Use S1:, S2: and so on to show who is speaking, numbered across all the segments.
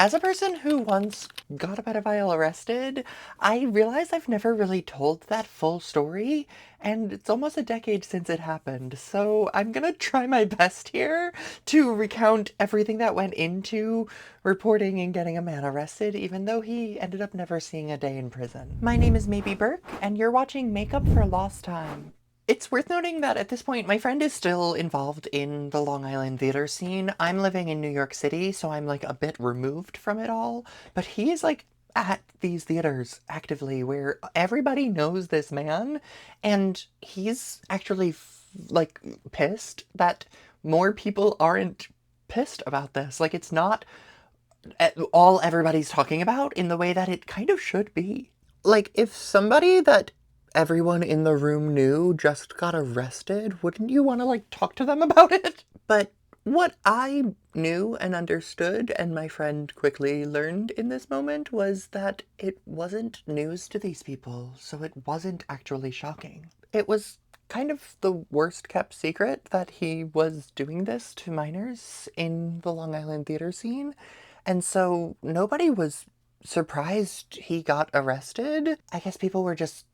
S1: As a person who once got a pedophile arrested, I realize I've never really told that full story, and it's almost a decade since it happened, so I'm gonna try my best here to recount everything that went into reporting and getting a man arrested, even though he ended up never seeing a day in prison. My name is Maybe Burke, and you're watching Makeup for Lost Time. It's worth noting that at this point, my friend is still involved in the Long Island theater scene. I'm living in New York City, so I'm like a bit removed from it all. But he is like at these theaters actively where everybody knows this man, and he's actually like pissed that more people aren't pissed about this. Like, it's not all everybody's talking about in the way that it kind of should be. Like, if somebody that everyone in the room knew just got arrested, wouldn't you want to, like, talk to them about it? But what I knew and understood, and my friend quickly learned in this moment, was that it wasn't news to these people, so it wasn't actually shocking. It was kind of the worst kept secret that he was doing this to minors in the Long Island theater scene. And so nobody was surprised he got arrested. I guess people were just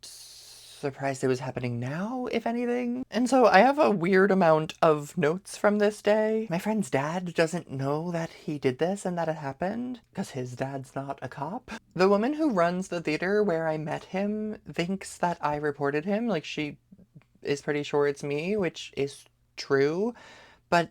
S1: surprised it was happening now, if anything. And so I have a weird amount of notes from this day. My friend's dad doesn't know that he did this and that it happened, because his dad's not a cop. The woman who runs the theater where I met him thinks that I reported him, like she is pretty sure it's me, which is true, but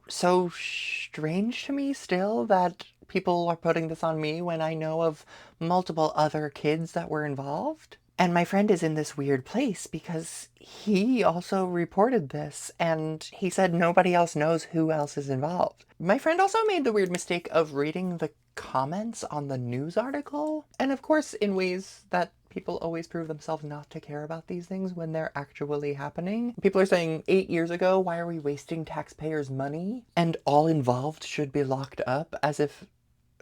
S1: so strange to me still that people are putting this on me when I know of multiple other kids that were involved. And my friend is in this weird place because he also reported this and he said nobody else knows who else is involved. My friend also made the weird mistake of reading the comments on the news article. And of course, in ways that people always prove themselves not to care about these things when they're actually happening. People are saying 8 years ago, why are we wasting taxpayers' money? And all involved should be locked up, as if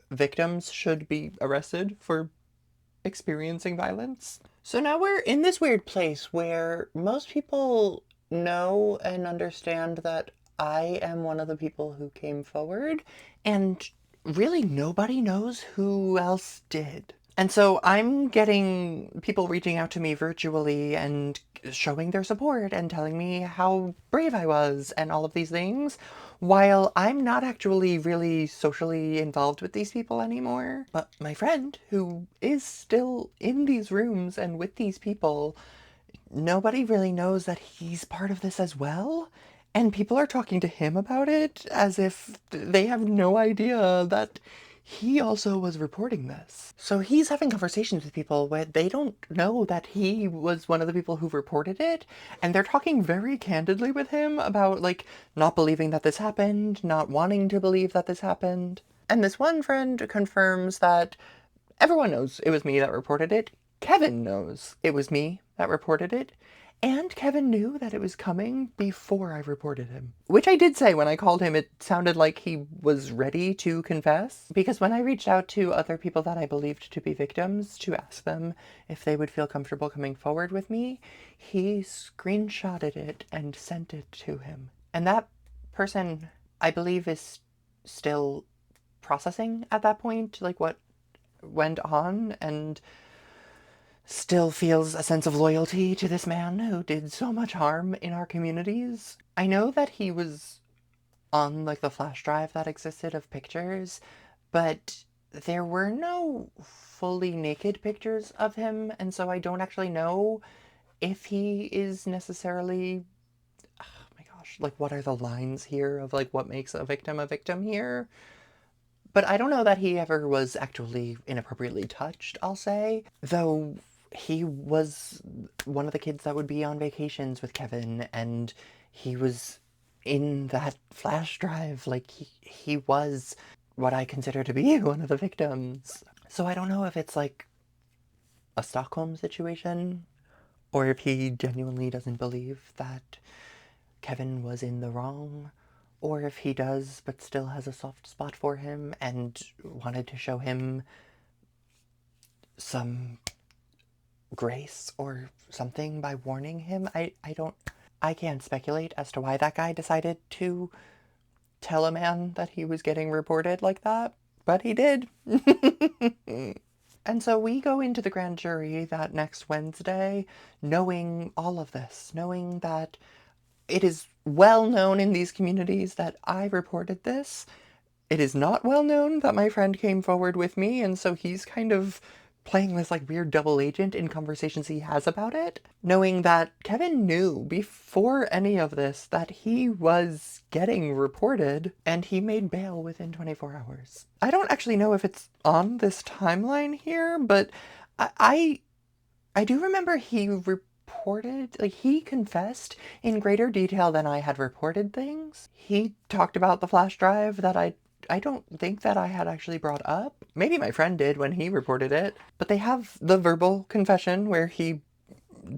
S1: victims should be arrested for experiencing violence. So now we're in this weird place where most people know and understand that I am one of the people who came forward, and really nobody knows who else did. And so I'm getting people reaching out to me virtually and showing their support and telling me how brave I was and all of these things, while I'm not actually really socially involved with these people anymore. But my friend, who is still in these rooms and with these people, nobody really knows that he's part of this as well. And people are talking to him about it as if they have no idea that he also was reporting this. So he's having conversations with people where they don't know that he was one of the people who reported it, and they're talking very candidly with him about, like, not believing that this happened, not wanting to believe that this happened. And this one friend confirms that everyone knows it was me that reported it. Kevin knows it was me that reported it. And Kevin knew that it was coming before I reported him. Which I did say when I called him, it sounded like he was ready to confess. Because when I reached out to other people that I believed to be victims to ask them if they would feel comfortable coming forward with me, he screenshotted it and sent it to him. And that person, I believe, is still processing at that point, like what went on, and still feels a sense of loyalty to this man who did so much harm in our communities. I know that he was on, like, the flash drive that existed of pictures, but there were no fully naked pictures of him, and so I don't actually know if he is necessarily, oh my gosh, like, what are the lines here of, like, what makes a victim here? But I don't know that he ever was actually inappropriately touched, I'll say. Though he was one of the kids that would be on vacations with Kevin, and he was in that flash drive. Like, he was what I consider to be one of the victims. So I don't know if it's like a Stockholm situation, or if he genuinely doesn't believe that Kevin was in the wrong, or if he does but still has a soft spot for him and wanted to show him some grace or something by warning him. I can't speculate as to why that guy decided to tell a man that he was getting reported like that, but he did. And so we go into the grand jury that next Wednesday knowing all of this, knowing that it is well known in these communities that I reported this. It is not well known that my friend came forward with me, and so he's kind of playing this like weird double agent in conversations he has about it, knowing that Kevin knew before any of this that he was getting reported, and he made bail within 24 hours. I don't actually know if it's on this timeline here, but I I do remember he reported, like, he confessed in greater detail than I had reported things. He talked about the flash drive that I don't think that I had actually brought up. Maybe my friend did when he reported it. But they have the verbal confession where he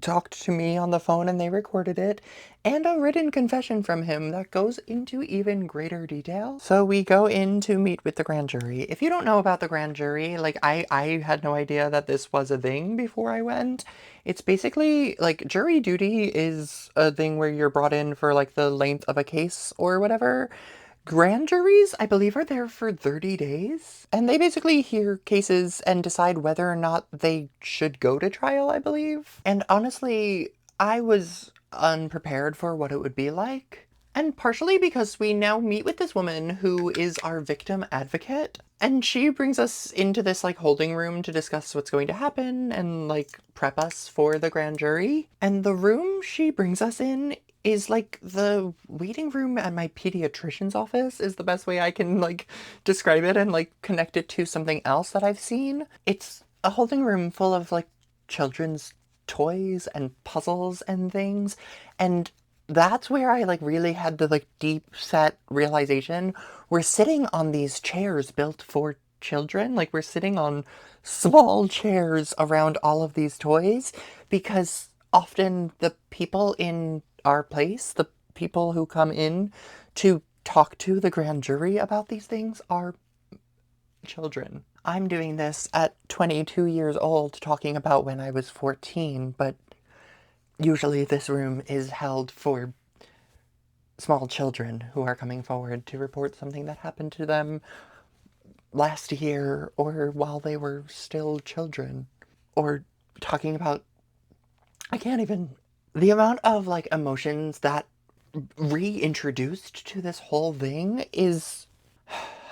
S1: talked to me on the phone and they recorded it, and a written confession from him that goes into even greater detail. So we go in to meet with the grand jury. If you don't know about the grand jury, like I had no idea that this was a thing before I went. It's basically like jury duty is a thing where you're brought in for like the length of a case or whatever. Grand juries, I believe, are there for 30 days. And they basically hear cases and decide whether or not they should go to trial, I believe. And honestly, I was unprepared for what it would be like. And partially because we now meet with this woman who is our victim advocate. And she brings us into this like holding room to discuss what's going to happen and like prep us for the grand jury. And the room she brings us in is like the waiting room at my pediatrician's office is the best way I can like describe it and like connect it to something else that I've seen. It's a holding room full of like children's toys and puzzles and things, and that's where I like really had the like deep set realization. We're sitting on these chairs built for children. Like we're sitting on small chairs around all of these toys because often the people in our place, the people who come in to talk to the grand jury about these things are children. I'm doing this at 22 years old talking about when I was 14, but usually this room is held for small children who are coming forward to report something that happened to them last year or while they were still children, or talking about, I can't even, the amount of like emotions that reintroduced to this whole thing is,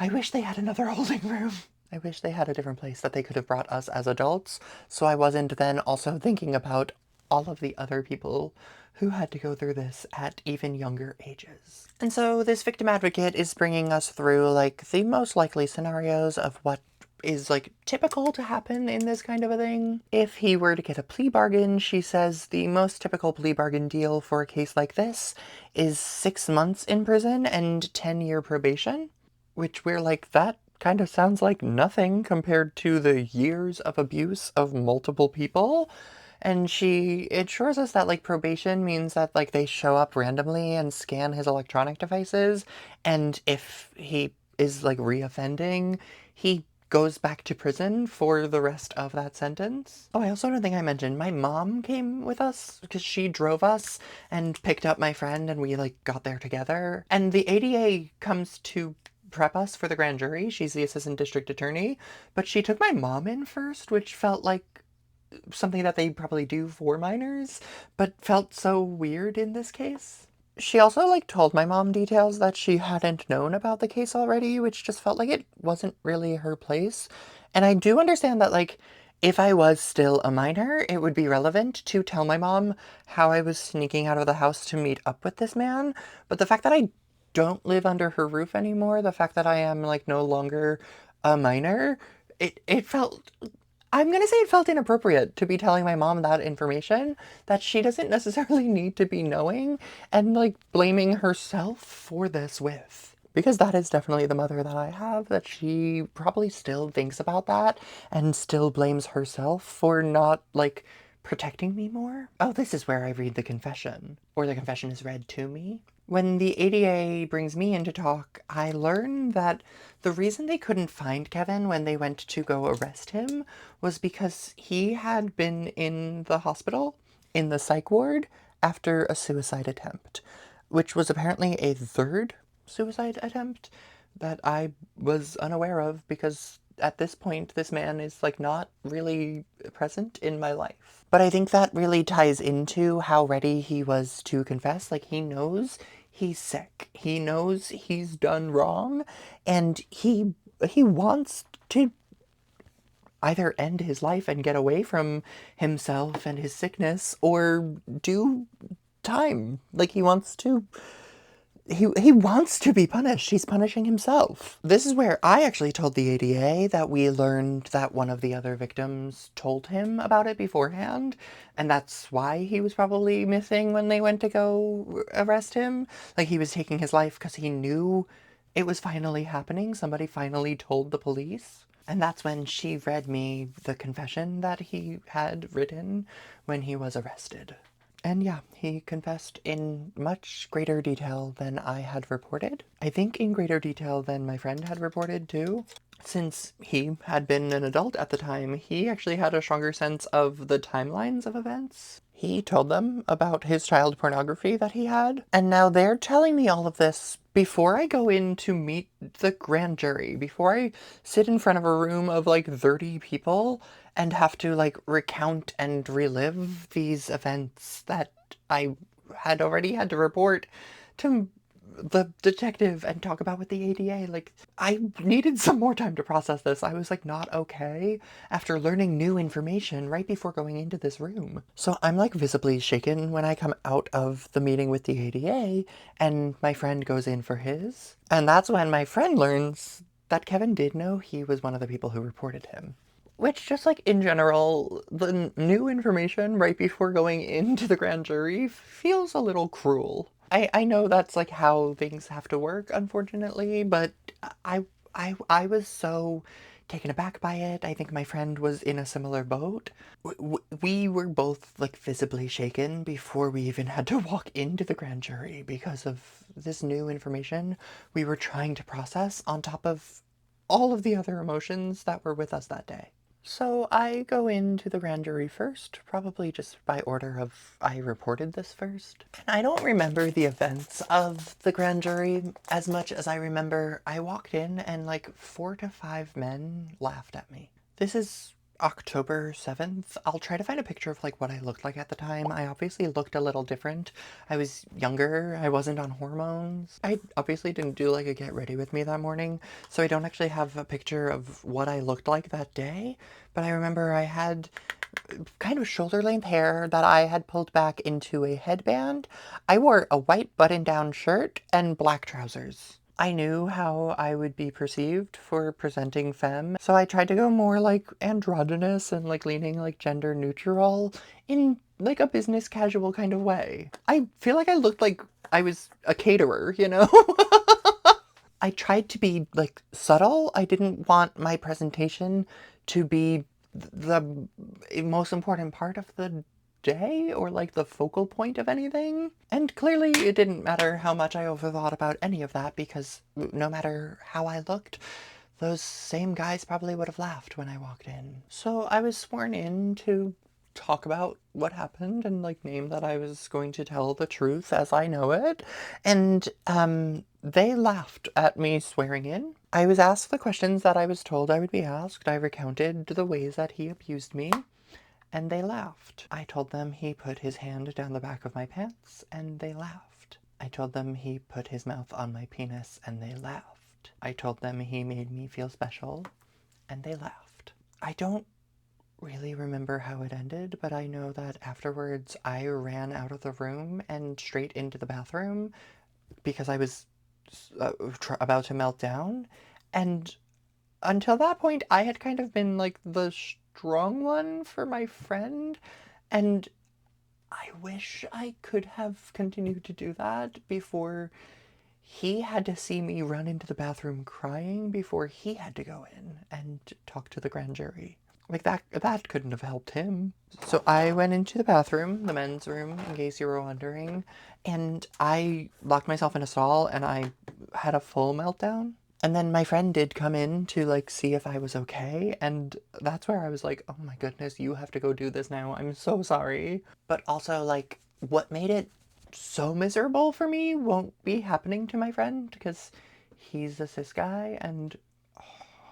S1: I wish they had another holding room. I wish they had a different place that they could have brought us as adults, so I wasn't then also thinking about all of the other people who had to go through this at even younger ages. And so this victim advocate is bringing us through like the most likely scenarios of what is like typical to happen in this kind of a thing. If he were to get a plea bargain, she says the most typical plea bargain deal for a case like this is 6 months in prison and 10-year probation, which we're like, that kind of sounds like nothing compared to the years of abuse of multiple people. And she assures us that like probation means that like they show up randomly and scan his electronic devices, and if he is like reoffending, he goes back to prison for the rest of that sentence. Oh, I also don't think I mentioned my mom came with us because she drove us and picked up my friend and we like got there together. And the ADA comes to prep us for the grand jury. She's the assistant district attorney, but she took my mom in first, which felt like something that they probably do for minors, but felt so weird in this case. She also like told my mom details that she hadn't known about the case already, which just felt like it wasn't really her place. And I do understand that like if I was still a minor, it would be relevant to tell my mom how I was sneaking out of the house to meet up with this man. But the fact that I don't live under her roof anymore, the fact that I am like no longer a minor, it felt, I'm gonna say it felt inappropriate to be telling my mom that information that she doesn't necessarily need to be knowing and like blaming herself for this with. Because that is definitely the mother that I have, that she probably still thinks about that and still blames herself for not like protecting me more. Oh, this is where I read the confession, or the confession is read to me. When the ADA brings me in to talk, I learn that the reason they couldn't find Kevin when they went to go arrest him was because he had been in the hospital, in the psych ward, after a suicide attempt, which was apparently a third suicide attempt. that I was unaware of, because at this point, this man is like not really present in my life. But I think that really ties into how ready he was to confess. Like, he knows he's sick. He knows he's done wrong, and he wants to either end his life and get away from himself and his sickness, or do time. Like, he wants to be punished. He's punishing himself. This is where I actually told the ADA that we learned that one of the other victims told him about it beforehand, and that's why he was probably missing when they went to go arrest him. Like, he was taking his life because he knew it was finally happening. Somebody finally told the police. And that's when she read me the confession that he had written when he was arrested. And yeah, he confessed in much greater detail than I had reported. I think in greater detail than my friend had reported too. Since he had been an adult at the time, he actually had a stronger sense of the timelines of events. He told them about his child pornography that he had, and now they're telling me all of this before I go in to meet the grand jury, before I sit in front of a room of like 30 people and have to like recount and relive these events that I had already had to report to the detective and talk about with the ADA. Like, I needed some more time to process this. I was like not okay after learning new information right before going into this room. So I'm like visibly shaken when I come out of the meeting with the ADA and my friend goes in for his. And that's when my friend learns that Kevin did know he was one of the people who reported him. Which, just like in general, the new information right before going into the grand jury feels a little cruel. I know that's like how things have to work, unfortunately, but I was so taken aback by it. I think my friend was in a similar boat. We were both like visibly shaken before we even had to walk into the grand jury because of this new information we were trying to process on top of all of the other emotions that were with us that day. So I go into the grand jury first, probably just by order of I reported this first. And I don't remember the events of the grand jury as much as I remember I walked in and like 4 to 5 men laughed at me. This is October 7th. I'll try to find a picture of like what I looked like at the time. I obviously looked a little different. I was younger. I wasn't on hormones. I obviously didn't do like a get ready with me that morning, so I don't actually have a picture of what I looked like that day, but I remember I had kind of shoulder length hair that I had pulled back into a headband. I wore a white button down shirt and black trousers. I knew how I would be perceived for presenting femme, so I tried to go more like androgynous and like leaning like gender neutral in like a business casual kind of way. I feel like I looked like I was a caterer, you know? I tried to be like subtle. I didn't want my presentation to be the most important part of the day or like the focal point of anything. And clearly it didn't matter how much I overthought about any of that, because no matter how I looked, those same guys probably would have laughed when I walked in. So I was sworn in to talk about what happened and like name that I was going to tell the truth as I know it. And they laughed at me swearing in. I was asked the questions that I was told I would be asked. I recounted the ways that he abused me, and they laughed. I told them he put his hand down the back of my pants, and they laughed. I told them he put his mouth on my penis, and they laughed. I told them he made me feel special, and they laughed. I don't really remember how it ended, but I know that afterwards I ran out of the room and straight into the bathroom because I was about to melt down. And until that point, I had kind of been like the strong one for my friend, and I wish I could have continued to do that before he had to see me run into the bathroom crying before he had to go in and talk to the grand jury. Like, that couldn't have helped him. So I went into the bathroom, the men's room, in case you were wondering, and I locked myself in a stall and I had a full meltdown. And then my friend did come in to like see if I was okay, and that's where I was like, oh my goodness, you have to go do this now. I'm so sorry. But also, like, what made it so miserable for me won't be happening to my friend, because He's a cis guy, and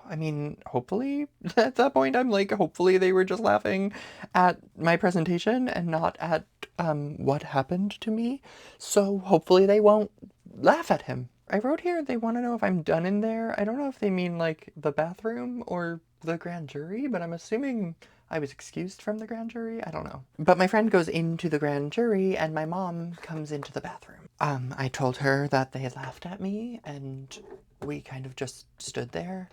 S1: I mean, hopefully, at that point, I'm like, hopefully they were just laughing at my presentation and not at what happened to me. So hopefully they won't laugh at him. I wrote here they want to know if I'm done in there. I don't know if they mean like the bathroom or the grand jury, but I'm assuming I was excused from the grand jury. I don't know. But my friend goes into the grand jury and my mom comes into the bathroom. I told her that they had laughed at me and we kind of just stood there.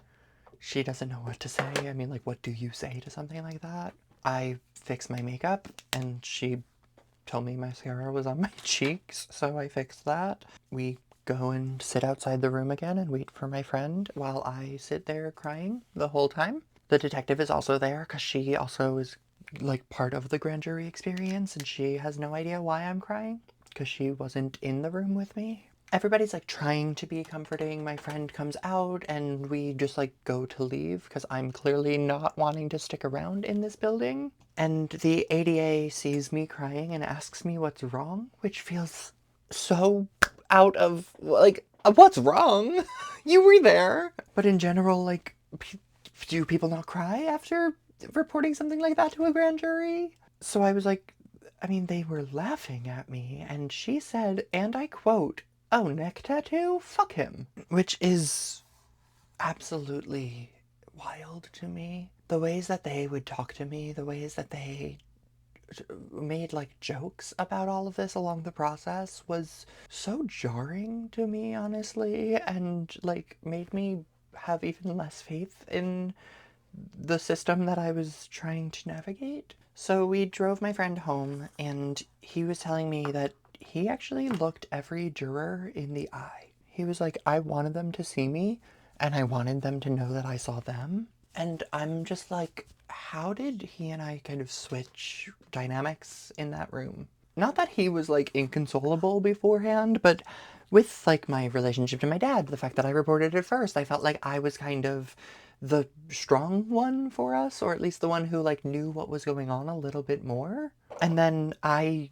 S1: She doesn't know what to say. I mean, like, what do you say to something like that? I fixed my makeup, and she told me mascara was on my cheeks, so I fixed that. We go and sit outside the room again and wait for my friend while I sit there crying the whole time. The detective is also there because she also is, like, part of the grand jury experience, and she has no idea why I'm crying because she wasn't in the room with me. Everybody's like trying to be comforting. My friend comes out and we just like go to leave because I'm clearly not wanting to stick around in this building. And the ADA sees me crying and asks me what's wrong, which feels so out of like, what's wrong? You were there. But in general, like, do people not cry after reporting something like that to a grand jury? So I was like, I mean, they were laughing at me, and she said, and I quote, "Oh, neck tattoo? Fuck him." Which is absolutely wild to me. The ways that they would talk to me, the ways that they made like jokes about all of this along the process was so jarring to me, honestly, and like made me have even less faith in the system that I was trying to navigate. So we drove my friend home, and he was telling me that he actually looked every juror in the eye. He was like, I wanted them to see me, and I wanted them to know that I saw them. And I'm just like, how did he and I kind of switch dynamics in that room? Not that he was like inconsolable beforehand, but with like my relationship to my dad, the fact that I reported it first, I felt like I was kind of the strong one for us, or at least the one who like knew what was going on a little bit more. And then I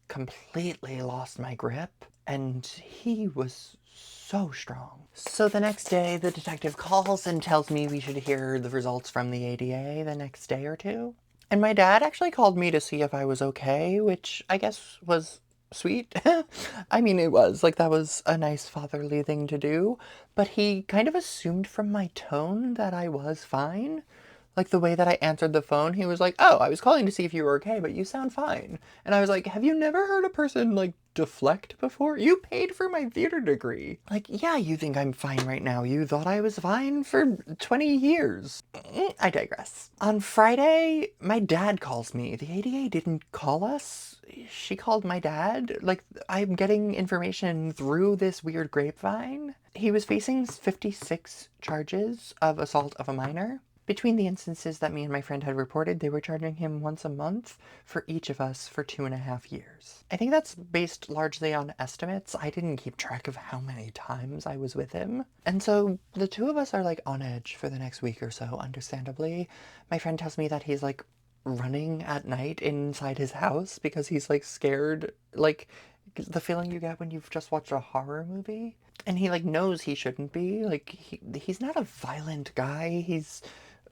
S1: completely lost my grip, and he was so strong. So the next day, the detective calls and tells me we should hear the results from the ADA the next day or two. And my dad actually called me to see if I was okay, which I guess was sweet. I mean, it was. Like, that was a nice fatherly thing to do. But he kind of assumed from my tone that I was fine. Like, the way that I answered the phone, he was like, "Oh, I was calling to see if you were okay, but you sound fine." And I was like, "Have you never heard a person, like, deflect before? You paid for my theater degree. Like, yeah, you think I'm fine right now. You thought I was fine for 20 years. I digress. On Friday, my dad calls me. The ADA didn't call us. She called my dad. Like, I'm getting information through this weird grapevine. He was facing 56 charges of assault of a minor. Between the instances that me and my friend had reported, they were charging him once a month for each of us for 2.5 years. I think that's based largely on estimates. I didn't keep track of how many times I was with him. And so the two of us are like on edge for the next week or so, understandably. My friend tells me that he's like running at night inside his house because he's like scared, like the feeling you get when you've just watched a horror movie. And he like knows he shouldn't be. Like he's not a violent guy. He's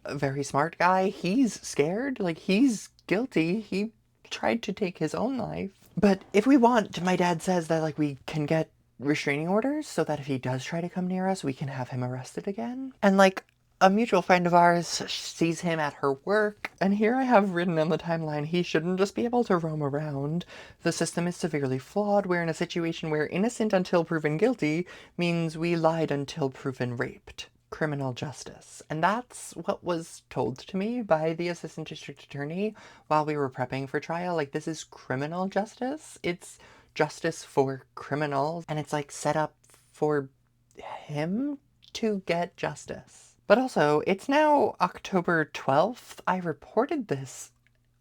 S1: a very smart guy. He's scared. Like, he's guilty. He tried to take his own life. But if we want, my dad says that, like, we can get restraining orders so that if he does try to come near us, we can have him arrested again. And, like, a mutual friend of ours sees him at her work, and here I have written on the timeline, he shouldn't just be able to roam around. The system is severely flawed. We're in a situation where innocent until proven guilty means we lied until proven raped. Criminal justice. And that's what was told to me by the assistant district attorney while we were prepping for trial. Like, this is criminal justice. It's justice for criminals, and it's like set up for him to get justice. But also, it's now October 12th. I reported this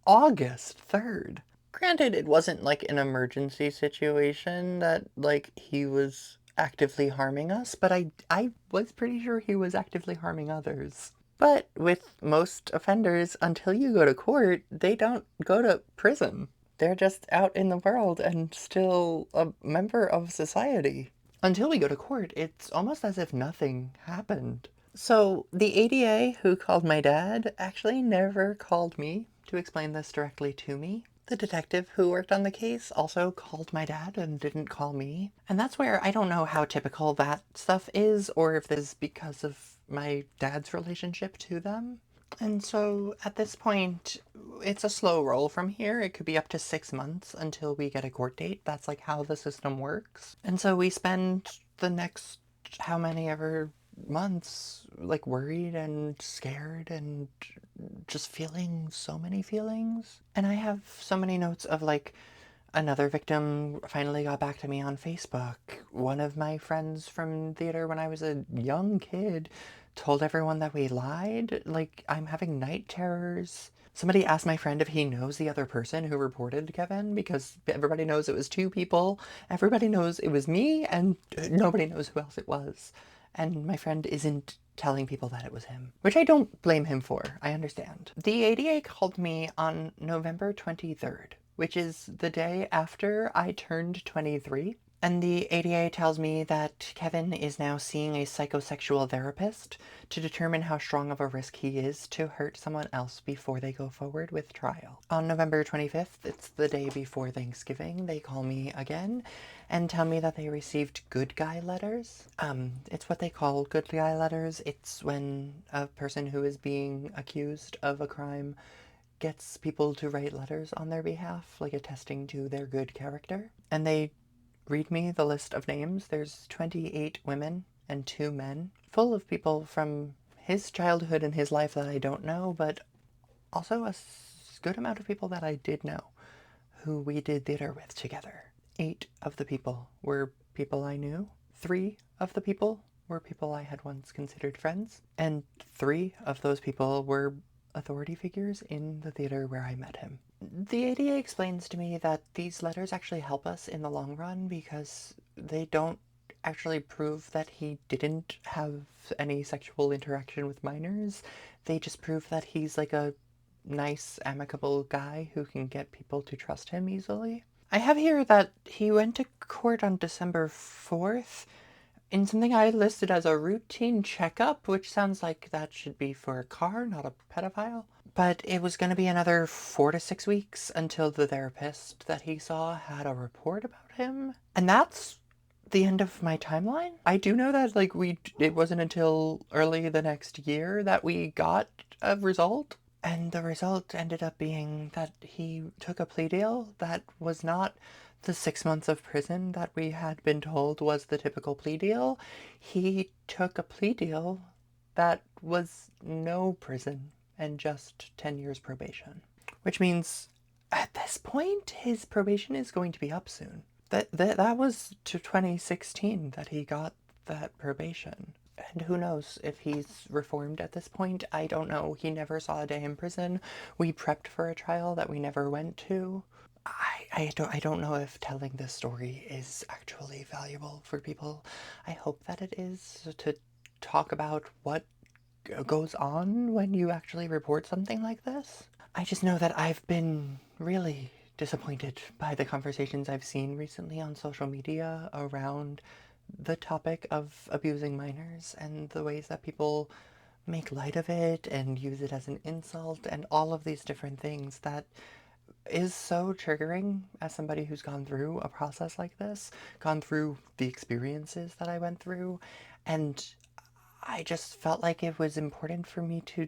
S1: August 3rd. Granted, it wasn't like an emergency situation that like he was actively harming us, but I was pretty sure he was actively harming others. But with most offenders, until you go to court, they don't go to prison. They're just out in the world and still a member of society. until we go to court, it's almost as if nothing happened. So the ADA who called my dad actually never called me to explain this directly to me. The detective who worked on the case also called my dad and didn't call me. And that's where I don't know how typical that stuff is, or if this is because of my dad's relationship to them. And so at this point, it's a slow roll from here. It could be up to 6 months until we get a court date. That's like how the system works. And so we spend the next how many ever months like worried and scared and just feeling so many feelings. And I have so many notes of like another victim finally got back to me on Facebook. One of my friends from theater when I was a young kid told everyone that we lied. Like, I'm having night terrors. Somebody asked my friend if he knows the other person who reported Kevin because everybody knows it was two people. Everybody knows it was me, and nobody knows who else it was. And my friend isn't telling people that it was him, which I don't blame him for. I understand. The ADA called me on November 23rd, which is the day after I turned 23. And the ADA tells me that Kevin is now seeing a psychosexual therapist to determine how strong of a risk he is to hurt someone else before they go forward with trial. On November 25th, it's the day before Thanksgiving, they call me again and tell me that they received good guy letters. It's what they call good guy letters. It's when a person who is being accused of a crime gets people to write letters on their behalf, like attesting to their good character. And they read me the list of names. There's 28 women and 2 men, full of people from his childhood and his life that I don't know, but also a good amount of people that I did know who we did theater with together. 8 of the people were people I knew. 3 of the people were people I had once considered friends. And 3 of those people were authority figures in the theater where I met him. The ADA explains to me that these letters actually help us in the long run because they don't actually prove that he didn't have any sexual interaction with minors. They just prove that he's like a nice, amicable guy who can get people to trust him easily. I have here that he went to court on December 4th in something I listed as a routine checkup, which sounds like that should be for a car, not a pedophile. But it was going to be another 4 to 6 weeks until the therapist that he saw had a report about him. And that's the end of my timeline. I do know that it wasn't until early the next year that we got a result. And the result ended up being that he took a plea deal that was not the 6 months of prison that we had been told was the typical plea deal. He took a plea deal that was no prison and just 10 years probation. Which means at this point, his probation is going to be up soon. That was to 2016 that he got that probation. And who knows if he's reformed at this point. I don't know. He never saw a day in prison. We prepped for a trial that we never went to. I don't know if telling this story is actually valuable for people. I hope that it is, to talk about what goes on when you actually report something like this. I just know that I've been really disappointed by the conversations I've seen recently on social media around the topic of abusing minors and the ways that people make light of it and use it as an insult and all of these different things that is so triggering as somebody who's gone through a process like this, gone through the experiences that I went through, and I just felt like it was important for me to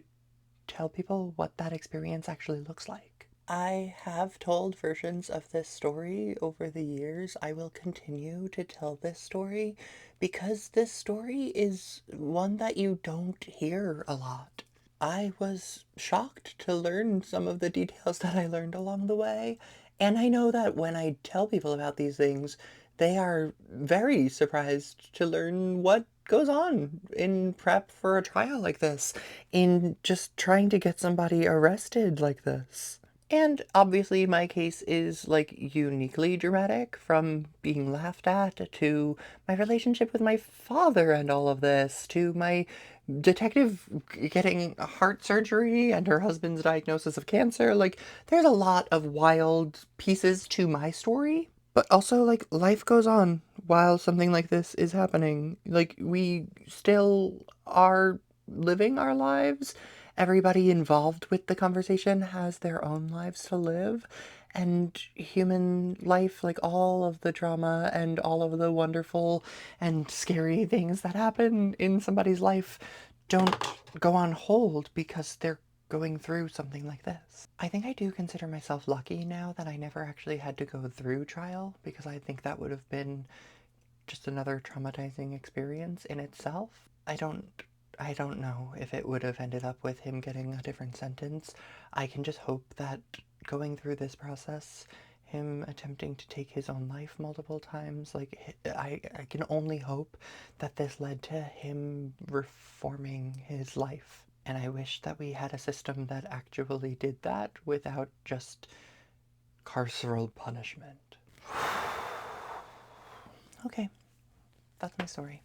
S1: tell people what that experience actually looks like. I have told versions of this story over the years. I will continue to tell this story because this story is one that you don't hear a lot. I was shocked to learn some of the details that I learned along the way, and I know that when I tell people about these things, they are very surprised to learn what goes on in prep for a trial like this, in just trying to get somebody arrested like this. And obviously my case is like uniquely dramatic, from being laughed at to my relationship with my father and all of this to my detective getting heart surgery and her husband's diagnosis of cancer. Like, there's a lot of wild pieces to my story. But also, like, life goes on while something like this is happening. Like, we still are living our lives. Everybody involved with the conversation has their own lives to live. And human life, like all of the drama and all of the wonderful and scary things that happen in somebody's life, don't go on hold because they're going through something like this. I think I do consider myself lucky now that I never actually had to go through trial, because I think that would have been just another traumatizing experience in itself. I don't know if it would have ended up with him getting a different sentence. I can just hope that going through this process, him attempting to take his own life multiple times, like, I can only hope that this led to him reforming his life. And I wish that we had a system that actually did that without just carceral punishment. Okay, that's my story.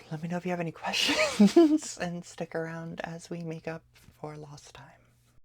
S1: Let me know if you have any questions and stick around as we make up for lost time.